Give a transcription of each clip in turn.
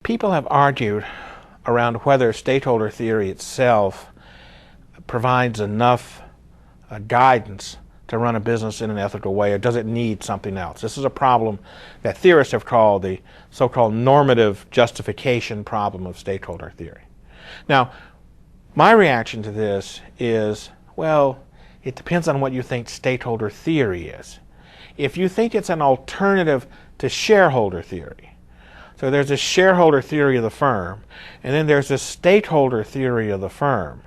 People have argued around whether stakeholder theory itself provides enough guidance to run a business in an ethical way, or does it need something else? This is a problem that theorists have called the so-called normative justification problem of stakeholder theory. Now, my reaction to this is, well, it depends on what you think stakeholder theory is. If you think it's an alternative to shareholder theory, so there's a shareholder theory of the firm, and then there's a stakeholder theory of the firm,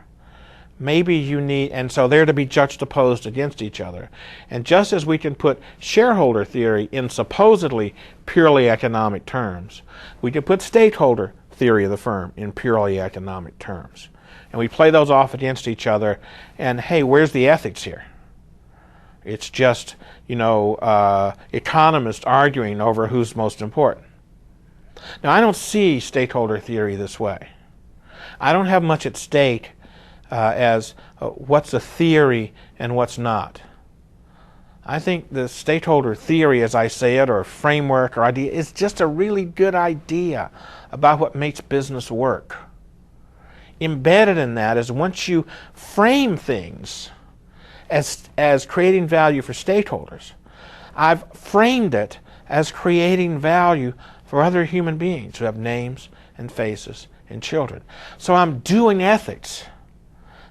maybe you need, and so they're to be juxtaposed against each other. And just as we can put shareholder theory in supposedly purely economic terms, we can put stakeholder theory of the firm in purely economic terms. And we play those off against each other, and hey, where's the ethics here? It's just, economists arguing over who's most important. Now, I don't see stakeholder theory this way. I don't have much at stake as what's a theory and what's not. I think the stakeholder theory, as I say it, or framework or idea, is just a really good idea about what makes business work. Embedded in that is once you frame things as creating value for stakeholders, I've framed it as creating value for other human beings who have names and faces and children. So I'm doing ethics.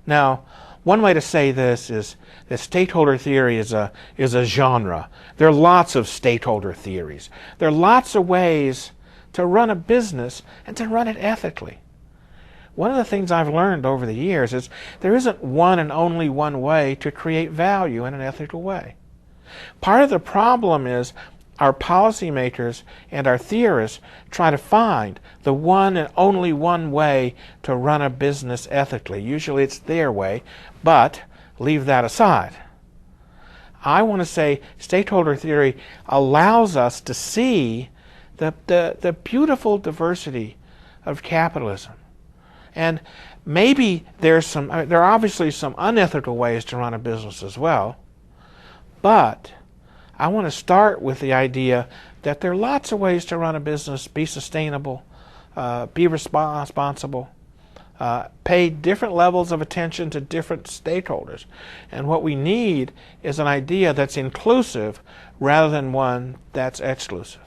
Now, one way to say this is that stakeholder theory is a genre. There are lots of stakeholder theories. There are lots of ways to run a business and to run it ethically. One of the things I've learned over the years is there isn't one and only one way to create value in an ethical way. Part of the problem is our policymakers and our theorists try to find the one and only one way to run a business ethically. Usually it's their way, but leave that aside. I want to say stakeholder theory allows us to see the beautiful diversity of capitalism. And maybe there are obviously some unethical ways to run a business as well, but I want to start with the idea that there are lots of ways to run a business, be sustainable, be responsible, pay different levels of attention to different stakeholders. And what we need is an idea that's inclusive rather than one that's exclusive.